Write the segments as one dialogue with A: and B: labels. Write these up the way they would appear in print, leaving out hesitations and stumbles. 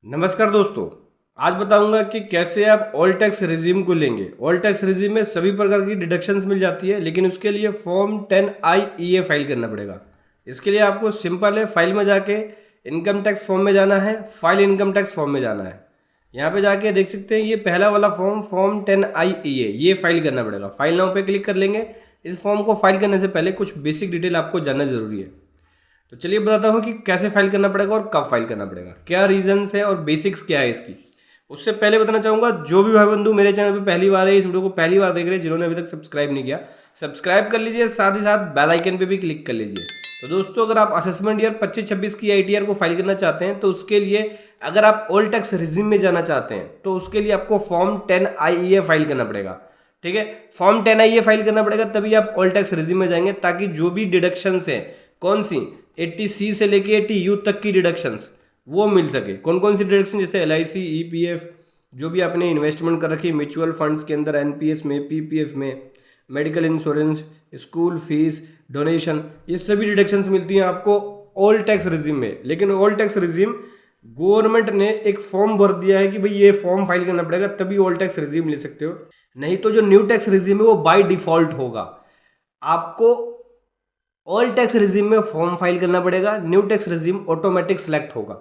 A: नमस्कार दोस्तों। आज बताऊंगा कि कैसे आप ऑल टैक्स रिज्यूम को लेंगे। ऑल टैक्स रिज्यूम में सभी प्रकार की डिडक्शंस मिल जाती है, लेकिन उसके लिए फॉर्म 10IEA फाइल करना पड़ेगा। इसके लिए आपको सिंपल है, फाइल में जाके इनकम टैक्स फॉर्म में जाना है, फाइल इनकम टैक्स फॉर्म में जाना है। यहाँ पे जाके देख सकते हैं ये पहला वाला फॉर्म 10IEA, ये फाइल करना पड़ेगा। फाइल नाउ पे क्लिक कर लेंगे। इस फॉर्म को फाइल करने से पहले कुछ बेसिक डिटेल आपको जानना जरूरी है। तो चलिए बताता हूँ कि कैसे फाइल करना पड़ेगा और कब फाइल करना पड़ेगा, क्या रीजंस है और बेसिक्स क्या है इसकी। उससे पहले बताना चाहूँगा, जो भी भाई बंधु मेरे चैनल पे पहली बार है, इस वीडियो को पहली बार देख रहे हैं, जिन्होंने अभी तक सब्सक्राइब नहीं किया, सब्सक्राइब कर लीजिए, साथ ही साथ बेल आइकन पे भी क्लिक कर लीजिए। तो दोस्तों, अगर आप असेसमेंट ईयर 25-26 की ITR को फाइल करना चाहते हैं, तो उसके लिए अगर आप ऑल टैक्स रिज्यूम में जाना चाहते हैं तो उसके लिए आपको फॉर्म 10IEA फाइल करना पड़ेगा। ठीक है, फॉर्म 10IEA फाइल करना पड़ेगा, तभी आप ऑल टैक्स रिज्यूम में जाएंगे, ताकि जो भी डिडक्शंस है, कौन सी 80C से लेके 80U तक की डिडक्शंस वो मिल सके। कौन कौन सी डिडक्शन, जैसे LIC, EPF, जो भी आपने इन्वेस्टमेंट कर रखी है म्यूचुअल फंड्स के अंदर, NPS में, PPF में, medical insurance, school fees, donation, ये सभी डिडक्शंस मिलती हैं आपको ऑल टैक्स रिज्यूम में। लेकिन ऑल टैक्स रिज्यूम गवर्नमेंट ने एक फॉर्म भर दिया है कि भाई ये फॉर्म फाइल करना पड़ेगा, तभी ऑल टैक्स रिज्यूम ले सकते हो। नहीं तो जो न्यू टैक्स रिज्यूम है वो बाय डिफॉल्ट होगा। आपको ऑल टैक्स रिज्यूम में फॉर्म फाइल करना पड़ेगा, new tax resume automatic select होगा।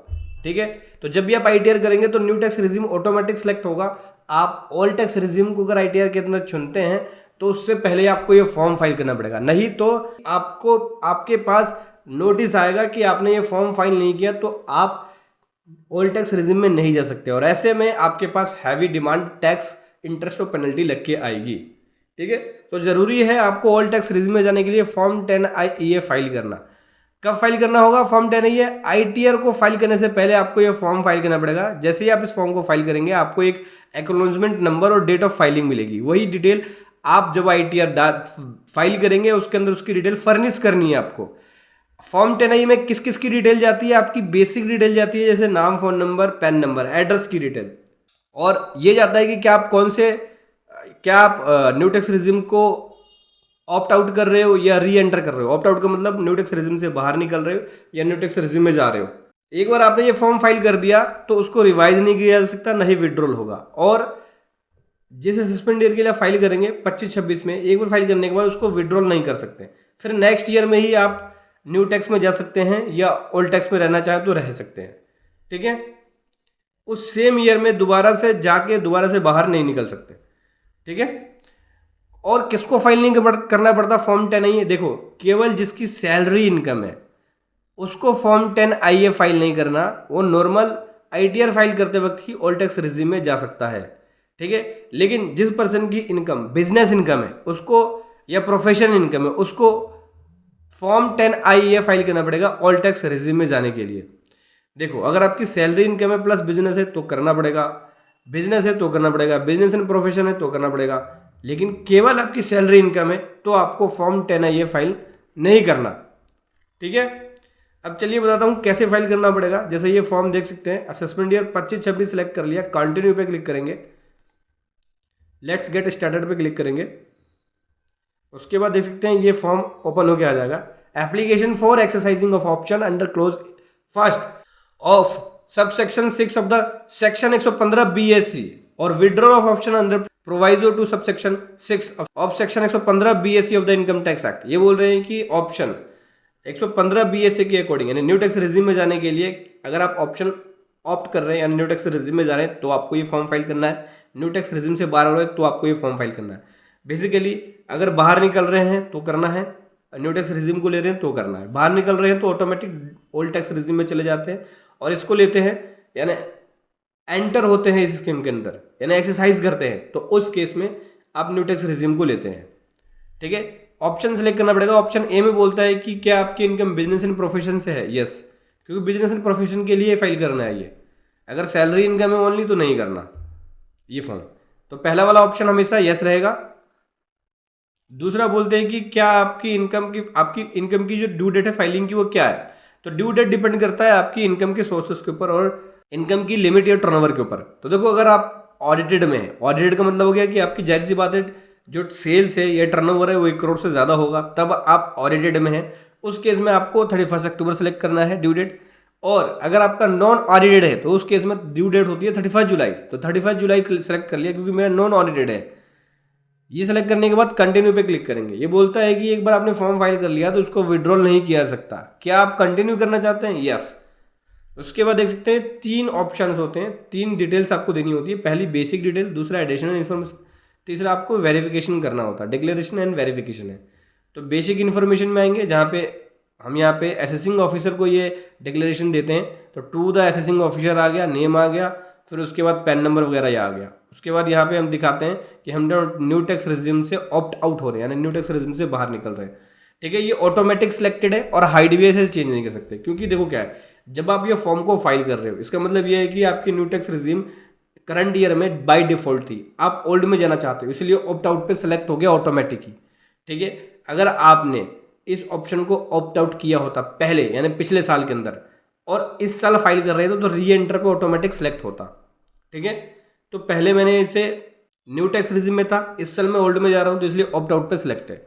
A: ठीक है, तो जब भी आप ITR करेंगे तो new tax resume automatic select होगा। आप ऑल टैक्स रिज्यूम को अगर ITR के अंदर चुनते हैं तो उससे पहले आपको ये फॉर्म फाइल करना पड़ेगा, नहीं तो आपको आपके पास नोटिस आएगा कि आपने ये फॉर्म फाइल नहीं किया, तो आप ऑल टैक्स रिज्यूम में नहीं जा सकते, और ऐसे में आपके पास हैवी डिमांड टैक्स, इंटरेस्ट और पेनल्टी लग के आएगी। ठीक है, तो जरूरी है आपको ऑल टैक्स रिज्यूम में जाने के लिए फॉर्म 10IEA फाइल करना। कब फाइल करना होगा फॉर्म 10IEA? ITR को फाइल करने से पहले आपको ये फॉर्म फाइल करना पड़ेगा। जैसे ही आप इस फॉर्म को फाइल करेंगे, आपको एक एक्नॉलेजमेंट नंबर और डेट ऑफ फाइलिंग मिलेगी। वही डिटेल आप जब ITR फाइल करेंगे उसके अंदर उसकी डिटेल फर्निश करनी है आपको। फॉर्म 10IEA में किस किस की डिटेल जाती है? आपकी बेसिक डिटेल जाती है, जैसे नाम, phone number, pan number, address की डिटेल, और ये जाता है कि क्या आप न्यू टैक्स रिज्यूम को ऑप्ट आउट कर रहे हो या री एंटर कर रहे हो। ऑप्ट आउट का मतलब न्यू टैक्स रिज्यूम से बाहर निकल रहे हो या न्यू टैक्स रिज्यूम में जा रहे हो। एक बार आपने ये फॉर्म फाइल कर दिया तो उसको रिवाइज नहीं किया जा सकता, नहीं विड्रॉल होगा। और जिस असेसमेंट ईयर के लिए फाइल करेंगे 25-26 में, एक बार फाइल करने के बाद उसको विड्रॉल नहीं कर सकते, फिर नेक्स्ट ईयर में ही आप न्यू टैक्स में जा सकते हैं, या ओल्ड टैक्स में रहना चाहें तो रह सकते हैं। ठीक है, उस सेम ईयर में दोबारा से बाहर नहीं निकल सकते। ठीक है, और किसको फाइल नहीं करना पड़ता फॉर्म 10IEA? देखो, केवल जिसकी सैलरी इनकम है उसको फॉर्म 10IEA फाइल नहीं करना, वो नॉर्मल ITR फाइल करते वक्त ही ऑल टैक्स रिज्यूम में जा सकता है। ठीक है, लेकिन जिस पर्सन की इनकम बिजनेस इनकम है उसको, या प्रोफेशनल इनकम है, उसको फॉर्म 10IEA फाइल करना पड़ेगा ऑल टैक्स रिज्यूम में जाने के लिए। देखो, अगर आपकी सैलरी इनकम है प्लस बिजनेस है तो करना पड़ेगा, बिजनेस है तो करना पड़ेगा, बिजनेस एंड प्रोफेशन है तो करना पड़ेगा, लेकिन केवल आपकी सैलरी इनकम है तो आपको फॉर्म 10IEA फाइल नहीं करना। ठीक है, अब चलिए बताता हूँ कैसे फाइल करना पड़ेगा। जैसे ये फॉर्म देख सकते हैं, असेसमेंट ईयर 25-26 सेलेक्ट कर लिया, कंटिन्यू पे क्लिक करेंगे, लेट्स गेट स्टार्टेड पे क्लिक करेंगे। उसके बाद देख सकते हैं ये फॉर्म ओपन होके आ जाएगा। Application for exercising of option under clause first of subsection 6 of the section 115 BSC और withdrawal of option under proviso to subsection 6 of section 115 BSC of the income tax act. ये बोल रहे हैं कि option 115 BSC के according, यानी new tax regime में जाने के लिए अगर आप ऑप्शन ऑप्ट कर रहे हैं, यानी न्यू टैक्स रिज्यूम में जा रहे हैं, तो आपको ये फॉर्म फाइल करना है। न्यू टैक्स रिज्यूम से बाहर हो रहे हैं तो आपको ये फॉर्म फाइल करना है। बेसिकली अगर बाहर निकल रहे हैं तो करना है, न्यू टैक्स रिज्यूम को ले रहे हैं तो करना है। बाहर निकल रहे हैं तो ऑटोमेटिक ओल्ड टैक्स रिज्यूम में चले जाते हैं और इसको लेते हैं, यानी एंटर होते हैं इस स्कीम के अंदर, यानी एक्सरसाइज करते हैं, तो उस केस में आप न्यू टैक्स रिज्यूम को लेते हैं। ठीक है, ऑप्शन सेलेक्ट करना पड़ेगा। ऑप्शन ए में बोलता है कि क्या आपकी इनकम बिजनेस एंड प्रोफेशन से है? यस, क्योंकि बिजनेस एंड प्रोफेशन के लिए फाइल करना है ये। अगर सैलरी इनकम है ओनली तो नहीं करना ये फॉर्म। तो पहला वाला ऑप्शन हमेशा यस रहेगा। दूसरा बोलते हैं कि क्या आपकी इनकम की जो ड्यू डेट है फाइलिंग की वो क्या है? तो ड्यू डेट डिपेंड करता है आपकी इनकम के सोर्सेस के ऊपर और इनकम की लिमिट या टर्नओवर के ऊपर। तो देखो, अगर आप ऑडिटेड में है, ऑडिटेड का मतलब हो गया कि आपकी जाहिर सी बात है जो सेल्स है या टर्नओवर है वो 1 करोड़ से ज़्यादा होगा, तब आप ऑडिटेड में है। उस केस में आपको 31 अक्टूबर सेलेक्ट करना है ड्यू डेट। और अगर आपका नॉन ऑडिटेड है तो उस केस में ड्यू डेट होती है 31 जुलाई, तो 31 जुलाई सेलेक्ट कर लिया क्योंकि मेरा नॉन ऑडिटेड है। ये सेलेक्ट करने के बाद कंटिन्यू पे क्लिक करेंगे। ये बोलता है कि एक बार आपने फॉर्म फाइल कर लिया तो उसको विड्रॉल नहीं किया जा सकता, क्या आप कंटिन्यू करना चाहते हैं? यस। उसके बाद देख सकते हैं 3 ऑप्शंस होते हैं, 3 डिटेल्स आपको देनी होती है। पहली बेसिक डिटेल, दूसरा एडिशनल इन्फॉर्मेशन, तीसरा आपको वेरिफिकेशन करना होता है। डिक्लेरेशन एंड वेरिफिकेशन है। तो बेसिक इन्फॉर्मेशन में आएंगे जहाँ पे हम यहाँ पे असेसिंग ऑफिसर को ये डिक्लेरेशन देते हैं, तो टू द असेसिंग ऑफिसर आ गया, नेम आ गया, फिर उसके बाद पैन नंबर वगैरह ये आ गया। उसके बाद यहाँ पे हम दिखाते हैं कि हम न्यू टैक्स रेजिम से ऑप्ट आउट हो रहे हैं, यानी न्यू टैक्स रेजिम से बाहर निकल रहे हैं। ठीक है, ये ऑटोमेटिक सिलेक्टेड है और हाइड भी ऐसे चेंज नहीं कर सकते, क्योंकि देखो क्या है, जब आप ये फॉर्म को फाइल कर रहे हो इसका मतलब ये है कि आपकी new tax regime current year में बाय डिफॉल्ट थी, आप ओल्ड में जाना चाहते हो, इसलिए ऑप्ट आउट पे सेलेक्ट हो गया ऑटोमेटिक ही। ठीक है, अगर आपने इस ऑप्शन को ऑप्ट आउट किया होता पहले, यानी पिछले साल के अंदर, और इस साल फाइल कर रहे थे तो री एंटर पे ऑटोमेटिक सेलेक्ट होता। ठीक है, तो पहले मैंने इसे न्यू टैक्स रेजिम में था, इस साल मैं ओल्ड में जा रहा हूँ तो इसलिए ऑप्ट आउट पे सिलेक्ट है।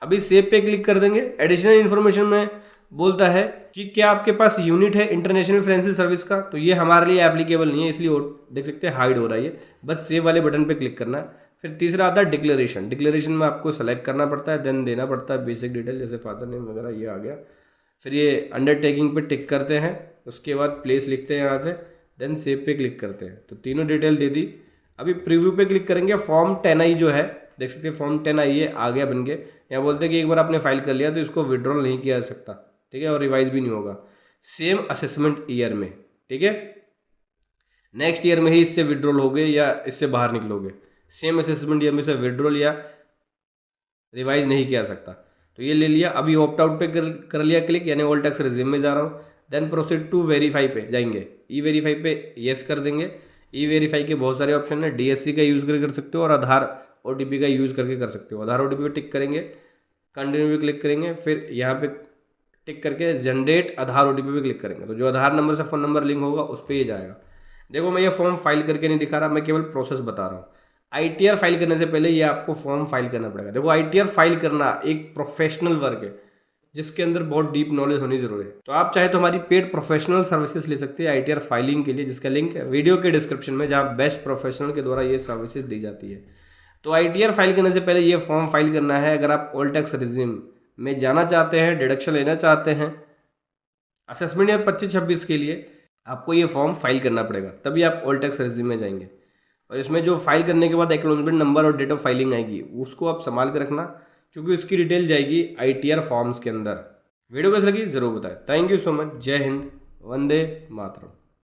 A: अभी सेव पे क्लिक कर देंगे। एडिशनल इन्फॉर्मेशन में बोलता है कि क्या आपके पास यूनिट है इंटरनेशनल फाइनेंशियल सर्विस का, तो ये हमारे लिए एप्लीकेबल नहीं है, इसलिए देख सकते हैं हाइड हो रहा है ये, बस सेव वाले बटन पे क्लिक करना है। फिर तीसरा आता है डिक्लेरेशन। डिक्लेरेशन में आपको सेलेक्ट करना पड़ता है, देन देना पड़ता है बेसिक डिटेल, जैसे फादर नेम वगैरह ये आ गया। फिर ये अंडरटेकिंग पे टिक करते हैं, उसके बाद प्लेस लिखते हैं यहाँ से, देन सेव पे क्लिक करते हैं। तो तीनों डिटेल दे दी। अभी प्रीव्यू पे क्लिक करेंगे, फॉर्म 10I जो है देख सकते हैं, फॉर्म 10I ये आ गया बन के। यहाँ बोलते हैं कि एक बार आपने फाइल कर लिया तो इसको विड्रॉल नहीं किया जा सकता। ठीक है, और रिवाइज भी नहीं होगा सेम असेसमेंट ईयर में। ठीक है, नेक्स्ट ईयर में ही इससे विड्रॉल होगे या इससे बाहर निकलोगे, सेम असेसमेंट ईयर में से विड्रॉल या रिवाइज नहीं किया जा सकता। तो ये ले लिया। अभी ऑप्ट आउट पे कर लिया क्लिक, यानी ऑल टैक्स रेजिम में जा रहा हूँ। देन प्रोसीड टू वेरीफाई पे जाएंगे, ई वेरीफाई पे येस कर देंगे। ई वेरीफाई के बहुत सारे ऑप्शन है, DSC का यूज़ करके कर सकते हो और आधार OTP का यूज़ करके कर सकते हो। आधार OTP पे टिक करेंगे, कंटिन्यू पे क्लिक करेंगे, फिर यहाँ पे टिक करके जनरेट आधार OTP पे क्लिक करेंगे, तो जो आधार नंबर से फ़ोन नंबर लिंक होगा उस पर ये जाएगा। देखो मैं ये फॉर्म फाइल करके नहीं दिखा रहा, मैं केवल प्रोसेस बता रहा हूँ। ITR फाइल करने से पहले ये आपको फॉर्म फाइल करना पड़ेगा। देखो ITR फाइल करना एक प्रोफेशनल वर्क है जिसके अंदर बहुत डीप नॉलेज होनी जरूरी है। तो आप चाहे तो हमारी पेड प्रोफेशनल सर्विसेज ले सकते हैं ITR फाइलिंग के लिए, जिसका लिंक है वीडियो के डिस्क्रिप्शन में, जहाँ बेस्ट प्रोफेशनल के द्वारा ये सर्विसेज दी जाती है। तो ITR फाइल करने से पहले ये फॉर्म फाइल करना है। अगर आप ऑल टैक्स रेजिम में जाना चाहते हैं, डिडक्शन लेना चाहते हैं असेसमेंट ईयर 25-26 के लिए, आपको ये फॉर्म फाइल करना पड़ेगा, तभी आप ऑल टैक्स रेजिम में जाएंगे। और इसमें जो फाइल करने के बाद एक्नॉलेजमेंट नंबर और डेट ऑफ फाइलिंग आएगी, उसको आप संभाल कर रखना, क्योंकि उसकी डिटेल जाएगी ITR फॉर्म्स के अंदर। वीडियो कैसी लगी ज़रूर बताएं। Thank you so much. जय हिंद, वंदे मातरम।